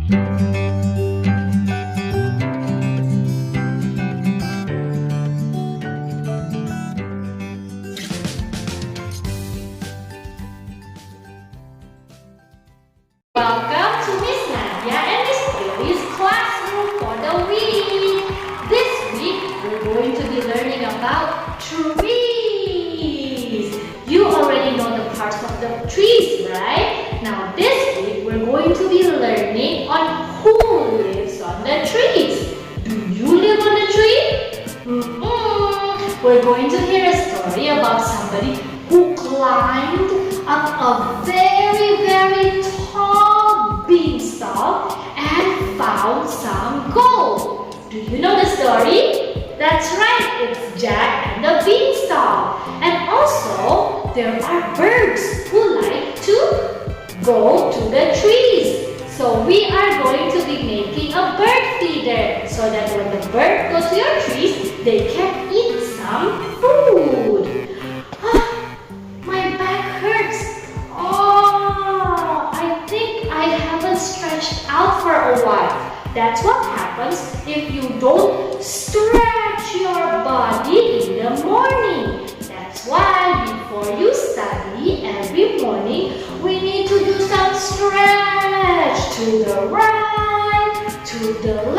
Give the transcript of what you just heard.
Welcome to Miss Nadia and Miss Lily's classroom for the week. This week we're going to be learning about trees. You already know the parts of the trees, right? Now this week we're going to be learning on who lives on the trees. Do you live on a tree? We're going to hear a story about somebody who climbed up a very tall beanstalk and found some gold. Do you know the story? That's right, it's Jack and the Beanstalk. And also, there are birds who like to go to the trees. So we are going to be making a bird feeder so that when the bird goes to your trees, they can eat some food. My back hurts. I think I haven't stretched out for a while. That's what happens if you don't stretch your body in the morning. That's why before you study every morning, we need to do some stretch to the right, to the left.